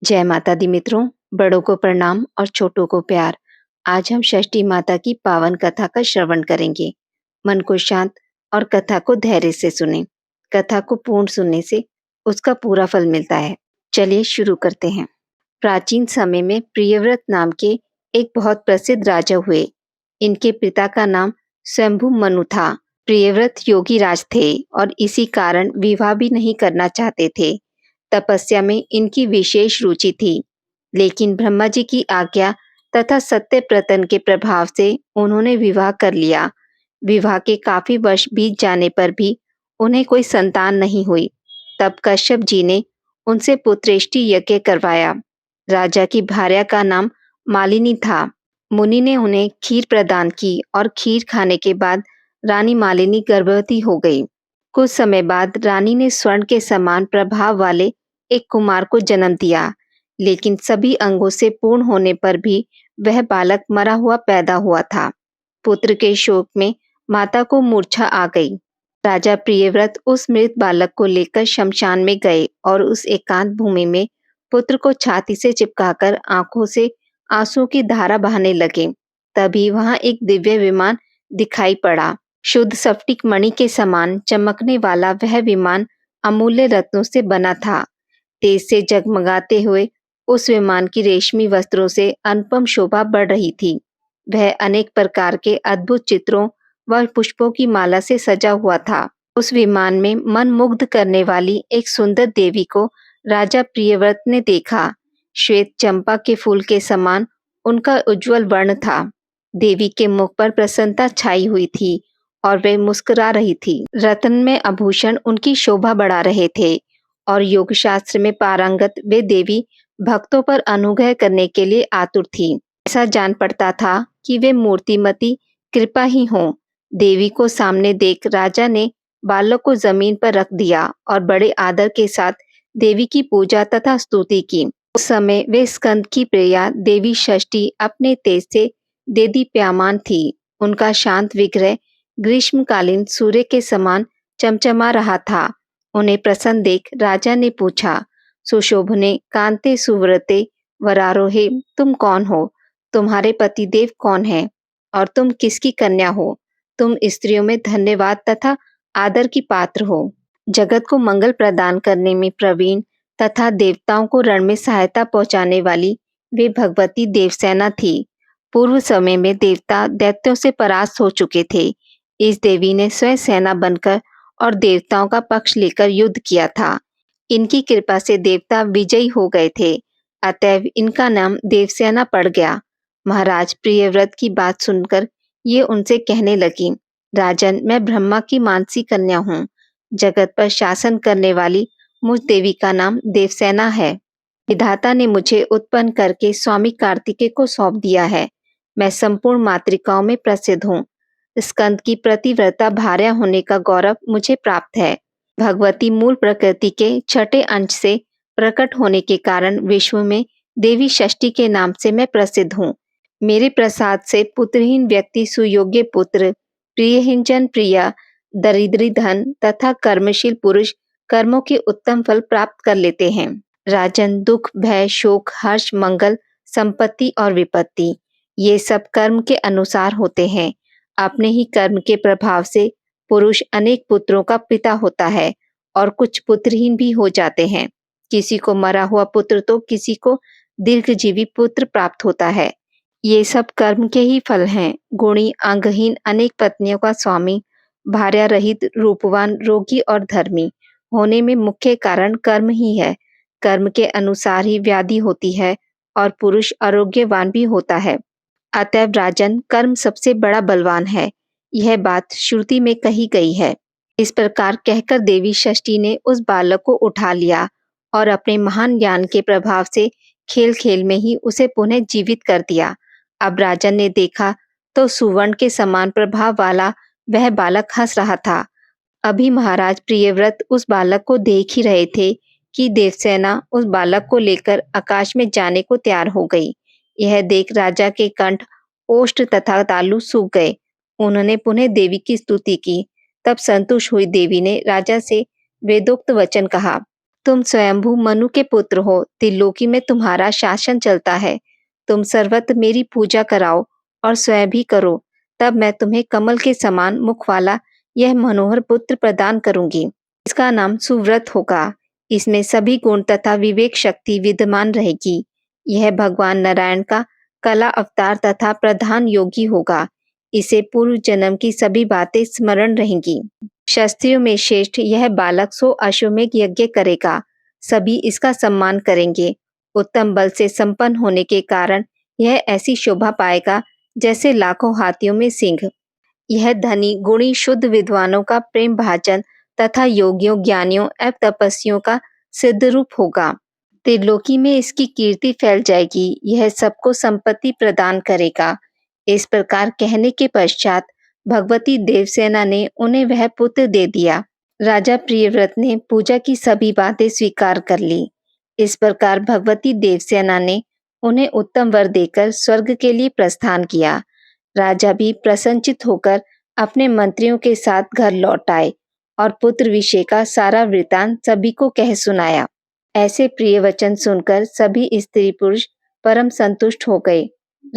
जय माता दी मित्रों। बड़ों को प्रणाम और छोटों को प्यार। आज हम षष्ठी माता की पावन कथा का श्रवण करेंगे। मन को शांत और कथा को धैर्य से सुने। कथा को पूर्ण सुनने से उसका पूरा फल मिलता है। चलिए शुरू करते हैं। प्राचीन समय में प्रियव्रत नाम के एक बहुत प्रसिद्ध राजा हुए। इनके पिता का नाम स्वयंभू मनु था। प्रियव्रत योगी राज थे और इसी कारण विवाह भी नहीं करना चाहते थे। तपस्या में इनकी विशेष रुचि थी, लेकिन ब्रह्मा जी की आज्ञा तथा सत्य प्रतन के प्रभाव से उन्होंने विवाह कर लिया। विवाह के काफी वर्ष बीत जाने पर भी उन्हें कोई संतान नहीं हुई। तब कश्यप जी ने उनसे पुत्रेष्टि यज्ञ करवाया। राजा की भार्या का नाम मालिनी था। मुनि ने उन्हें खीर प्रदान की और खीर खाने के बाद रानी मालिनी गर्भवती हो गई। कुछ समय बाद रानी ने स्वर्ण के समान प्रभाव वाले एक कुमार को जन्म दिया, लेकिन सभी अंगों से पूर्ण होने पर भी वह बालक मरा हुआ पैदा हुआ था। पुत्र के शोक में माता को मूर्छा आ गई। राजा प्रियव्रत उस मृत बालक को लेकर शमशान में गए और उस एकांत भूमि में पुत्र को छाती से चिपकाकर आंखों से आंसू की धारा बहाने लगे। तभी वहां एक दिव्य विमान दिखाई पड़ा। शुद्ध स्फटिक मणि के समान चमकने वाला वह विमान अमूल्य रत्नों से बना था। तेज से जगमगाते हुए उस विमान की रेशमी वस्त्रों से अनुपम शोभा बढ़ रही थी। वह अनेक प्रकार के अद्भुत चित्रों व पुष्पों की माला से सजा हुआ था। उस विमान में मन मुग्ध करने वाली एक सुंदर देवी को राजा प्रियव्रत ने देखा। श्वेत चंपा के फूल के समान उनका उज्जवल वर्ण था। देवी के मुख पर प्रसन्नता छाई हुई थी और वे मुस्कुरा रही थी। रत्नमय आभूषण उनकी शोभा बढ़ा रहे थे और योग शास्त्र में पारंगत वे देवी भक्तों पर अनुग्रह करने के लिए आतुर थी। ऐसा जान पड़ता था कि वे मूर्तिमती कृपा ही हो। देवी को सामने देख राजा ने बालक को जमीन पर रख दिया और बड़े आदर के साथ देवी की पूजा तथा स्तुति की। उस समय वे स्कंद की प्रिया देवी षष्ठी अपने तेज से देदीप्यमान थी। उनका शांत विग्रह ग्रीष्मकालीन सूर्य के समान चमचमा रहा था। उन्हें प्रसन्न देख राजा ने पूछा, सुशोभने कांते सुव्रते वरारोहे, तुम कौन हो? तुम्हारे पतिदेव कौन है और तुम किसकी कन्या हो? तुम स्त्रियों में धन्यवाद तथा आदर की पात्र हो। जगत को मंगल प्रदान करने में प्रवीण तथा देवताओं को रण में सहायता पहुंचाने वाली वे भगवती देवसेना थी। पूर्व समय में देवता दैत्यों से परास्त हो चुके थे। इस देवी ने स्वयं सेना बनकर और देवताओं का पक्ष लेकर युद्ध किया था। इनकी कृपा से देवता विजयी हो गए थे, अतएव इनका नाम देवसेना पड़ गया। महाराज प्रियव्रत की बात सुनकर ये उनसे कहने लगी, राजन, मैं ब्रह्मा की मानसी कन्या हूँ। जगत पर शासन करने वाली मुझ देवी का नाम देवसेना है। विधाता ने मुझे उत्पन्न करके स्वामी कार्तिकेय को सौंप दिया है। मैं संपूर्ण मातृकाओं में प्रसिद्ध हूँ। स्कंद की प्रतिव्रता भार्या होने का गौरव मुझे प्राप्त है। भगवती मूल प्रकृति के छठे अंश से प्रकट होने के कारण विश्व में देवी षष्ठी के नाम से मैं प्रसिद्ध हूँ। मेरे प्रसाद से पुत्रहीन व्यक्ति सुयोग्य पुत्र, प्रियहीन जन प्रिया, दरिद्री धन तथा कर्मशील पुरुष कर्मों के उत्तम फल प्राप्त कर लेते हैं। राजन, दुख, भय, शोक, हर्ष, मंगल, संपत्ति और विपत्ति, ये सब कर्म के अनुसार होते हैं। अपने ही कर्म के प्रभाव से पुरुष अनेक पुत्रों का पिता होता है और कुछ पुत्रहीन भी हो जाते हैं। किसी को मरा हुआ पुत्र तो किसी को दीर्घजीवी पुत्र प्राप्त होता है। ये सब कर्म के ही फल हैं। गुणी, अंगहीन, अनेक पत्नियों का स्वामी, भार्या रहित, रूपवान, रोगी और धर्मी होने में मुख्य कारण कर्म ही है। कर्म के अनुसार ही व्याधि होती है और पुरुष आरोग्यवान भी होता है। अतएव राजन, कर्म सबसे बड़ा बलवान है। यह बात श्रुति में कही गई है। इस प्रकार कहकर देवी षष्ठी ने उस बालक को उठा लिया और अपने महान ज्ञान के प्रभाव से खेल खेल में ही उसे पुनः जीवित कर दिया। अब राजन ने देखा तो सुवर्ण के समान प्रभाव वाला वह बालक हंस रहा था। अभी महाराज प्रियव्रत उस बालक को देख ही रहे थे कि देवसेना उस बालक को लेकर आकाश में जाने को तैयार हो गई। यह देख राजा के कंठ, ओष्ठ तथा तालु सूख गए। उन्होंने पुनः देवी की स्तुति की। तब संतुष्ट हुई देवी ने राजा से वेदोक्त वचन कहा, तुम स्वयंभू मनु के पुत्र हो, त्रिलोकी में तुम्हारा शासन चलता है। तुम सर्वत्र मेरी पूजा कराओ और स्वयं भी करो, तब मैं तुम्हें कमल के समान मुख वाला यह मनोहर पुत्र प्रदान करूंगी। इसका नाम सुव्रत होगा। इसमें सभी गुण तथा विवेक शक्ति विद्यमान रहेगी। यह भगवान नारायण का कला अवतार तथा प्रधान योगी होगा। इसे पूर्व जन्म की सभी बातें स्मरण रहेंगी। शास्त्रियों में श्रेष्ठ यह बालक 100 अश्वमेघ यज्ञ करेगा। सभी इसका सम्मान करेंगे। उत्तम बल से संपन्न होने के कारण यह ऐसी शोभा पाएगा जैसे लाखों हाथियों में सिंह। यह धनी गुणी शुद्ध विद्वानों का प्रेम भाजन तथा योगियों ज्ञानियों एवं तपस्वियों का सिद्ध रूप होगा। त्रिलोकी में इसकी कीर्ति फैल जाएगी। यह सबको संपत्ति प्रदान करेगा। इस प्रकार कहने के पश्चात भगवती देवसेना ने उन्हें वह पुत्र दे दिया। राजा प्रियव्रत ने पूजा की सभी बातें स्वीकार कर ली। इस प्रकार भगवती देवसेना ने उन्हें उत्तम वर देकर स्वर्ग के लिए प्रस्थान किया। राजा भी प्रसन्नचित होकर अपने मंत्रियों के साथ घर लौट आए और पुत्र विषय का सारा वृतांत सभी को कह सुनाया। ऐसे प्रिय वचन सुनकर सभी स्त्री पुरुष परम संतुष्ट हो गए।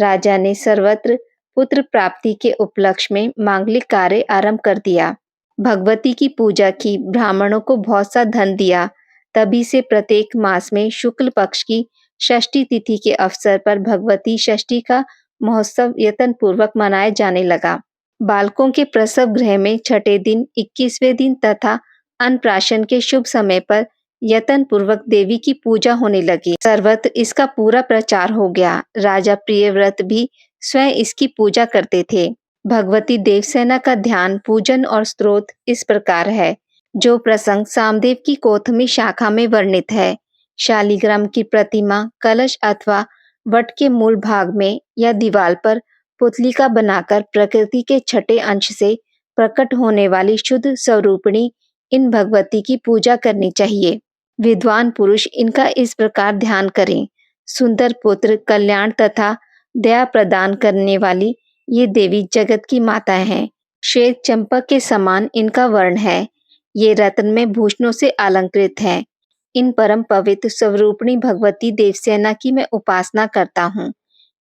राजा ने सर्वत्र पुत्र प्राप्ति के उपलक्ष्य में मांगलिक कार्य आरंभ कर दिया। भगवती की पूजा की, ब्राह्मणों को बहुत सा धन दिया। तभी से प्रत्येक मास में शुक्ल पक्ष की षष्ठी तिथि के अवसर पर भगवती षष्ठी का महोत्सव यत्न पूर्वक मनाया जाने लगा। बालकों के प्रसव गृह में छठे दिन, 21वें दिन तथा अन्नप्राशन के शुभ समय पर यत्न पूर्वक देवी की पूजा होने लगी। सर्वत्र इसका पूरा प्रचार हो गया। राजा प्रियव्रत भी स्वयं इसकी पूजा करते थे। भगवती देवसेना का ध्यान, पूजन और स्तोत्र इस प्रकार है, जो प्रसंग सामदेव की कौथमी शाखा में वर्णित है। शालिग्राम की प्रतिमा कलश अथवा वट के मूल भाग में या दीवार पर पुतलिका बनाकर प्रकृति के छठे अंश से प्रकट होने वाली शुद्ध स्वरूपिणी इन भगवती की पूजा करनी चाहिए। विद्वान पुरुष इनका इस प्रकार ध्यान करें। सुंदर पुत्र, कल्याण तथा दया प्रदान करने वाली ये देवी जगत की माता हैं। श्वेत चंपक के समान इनका वर्ण है। ये रत्न में भूषणों से अलंकृत हैं। इन परम पवित्र स्वरूपिणी भगवती देवसेना की मैं उपासना करता हूँ।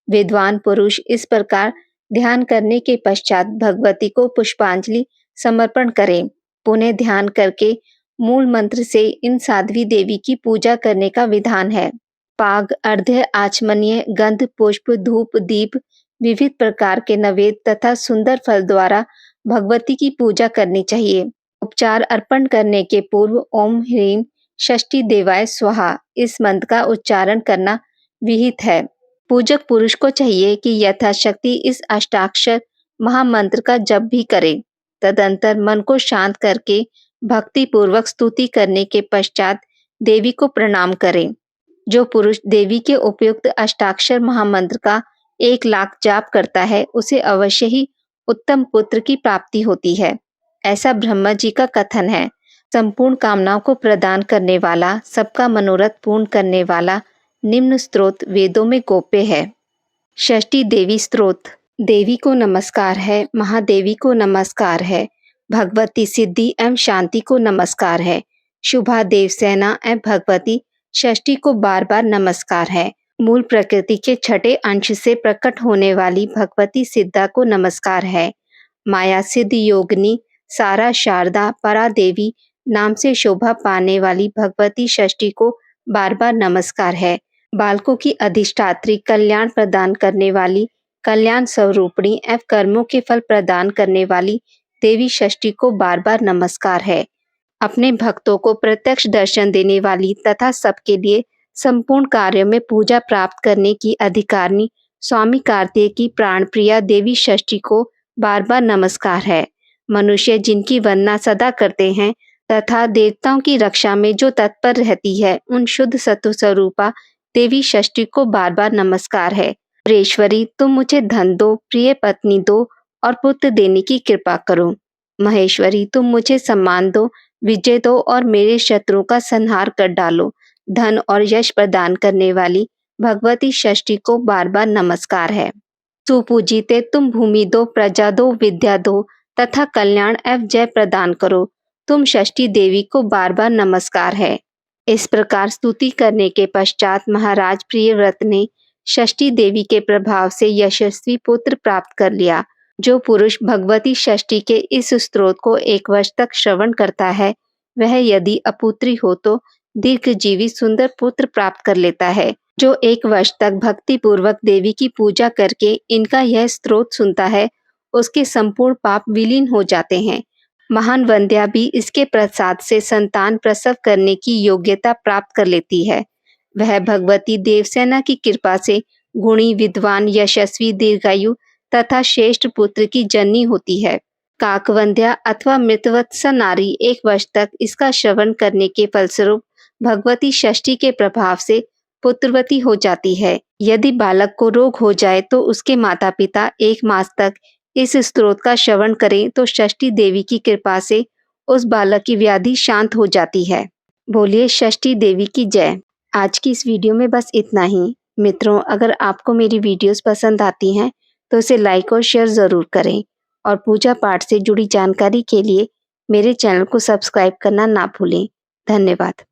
विद्वान पुरुष इस प्रकार ध्यान करने के पश्चात भगवती को पुष्पांजलि समर्पण करें। पुनः ध्यान करके मूल मंत्र से इन साध्वी देवी की पूजा करने का विधान है। पाग, अर्घ्य, आचमनीय, गंध, पुष्प, धूप, दीप, विविध प्रकार के नैवेद्य तथा सुंदर फल द्वारा भगवती की पूजा करनी चाहिए। उपचार अर्पण करने के पूर्व ओम ह्रीं षष्ठी देवाय स्वाहा इस मंत्र का उच्चारण करना विहित है। पूजक पुरुष को चाहिए कि यथाशक्ति इस अष्टाक्षर महामंत्र का जप भी करे। तदंतर मन को शांत करके भक्ति पूर्वक स्तुति करने के पश्चात देवी को प्रणाम करें। जो पुरुष देवी के उपयुक्त अष्टाक्षर महामंत्र का 1 लाख जाप करता है, उसे अवश्य ही उत्तम पुत्र की प्राप्ति होती है। ऐसा ब्रह्मा जी का कथन है। संपूर्ण कामनाओं को प्रदान करने वाला, सबका मनोरथ पूर्ण करने वाला निम्न स्तोत्र वेदों में गोप्य है। षष्ठी देवी स्तोत्र। देवी को नमस्कार है, महादेवी को नमस्कार है, भगवती सिद्धि एवं शांति को नमस्कार है, शुभा देवसेना एवं भगवती षष्ठी को बार बार नमस्कार है। मूल प्रकृति के छठे अंश से प्रकट होने वाली भगवती सिद्धा को नमस्कार है। माया सिद्ध योगिनी सारा शारदा परा देवी नाम से शोभा पाने वाली भगवती षष्ठी को बार बार नमस्कार है। बालकों की अधिष्ठात्री, कल्याण प्रदान करने वाली, कल्याण स्वरूपिणी एवं कर्मों के फल प्रदान करने वाली देवी षष्ठी को बार बार नमस्कार है। अपने भक्तों को प्रत्यक्ष दर्शन देने वाली तथा सबके लिए संपूर्ण कार्यों में पूजा प्राप्त करने की अधिकारिणी स्वामी कार्तिकेय की प्राणप्रिया देवी षष्ठी को बार बार नमस्कार है। मनुष्य जिनकी वंदना सदा करते हैं तथा देवताओं की रक्षा में जो तत्पर रहती है, उन शुद्ध सत्व स्वरूपा देवी षष्ठी को बार बार नमस्कार है। परेश्वरी, तुम मुझे धन दो, प्रिय पत्नी दो और पुत्र देने की कृपा करो। महेश्वरी, तुम मुझे सम्मान दो, विजय दो और मेरे शत्रुओं का संहार कर डालो। धन और यश प्रदान करने वाली भगवती षष्ठी को बार बार नमस्कार है। सुपूजिते, तुम भूमि दो, प्रजा दो, विद्या दो तथा कल्याण एवं जय प्रदान करो। तुम षष्ठी देवी को बार बार नमस्कार है। इस प्रकार स्तुति करने के पश्चात महाराज प्रियव्रत ने षष्ठी देवी के प्रभाव से यशस्वी पुत्र प्राप्त कर लिया। जो पुरुष भगवती षष्ठी के इस स्तोत्र को 1 वर्ष तक श्रवण करता है, वह यदि अपुत्री हो तो दीर्घजीवी सुंदर पुत्र प्राप्त कर लेता है। जो 1 वर्ष तक भक्ति पूर्वक देवी की पूजा करके इनका यह स्तोत्र सुनता है, उसके संपूर्ण पाप विलीन हो जाते हैं। महान वंद्या भी इसके प्रसाद से संतान प्रसव करने की योग्यता प्राप्त कर लेती है। वह भगवती देवसेना की कृपा से गुणी, विद्वान, यशस्वी, दीर्घायु तथा श्रेष्ठ पुत्र की जननी होती है। काकवंद्या अथवा मृतवत्सा नारी 1 वर्ष तक इसका श्रवण करने के फलस्वरूप भगवती षष्ठी के प्रभाव से पुत्रवती हो जाती है। यदि बालक को रोग हो जाए तो उसके माता पिता 1 मास तक इस स्तोत्र का श्रवण करें तो षष्ठी देवी की कृपा से उस बालक की व्याधि शांत हो जाती है। बोलिए षष्ठी देवी की जय। आज की इस वीडियो में बस इतना ही। मित्रों, अगर आपको मेरी वीडियोस पसंद आती हैं तो इसे लाइक और शेयर ज़रूर करें और पूजा पाठ से जुड़ी जानकारी के लिए मेरे चैनल को सब्सक्राइब करना ना भूलें। धन्यवाद।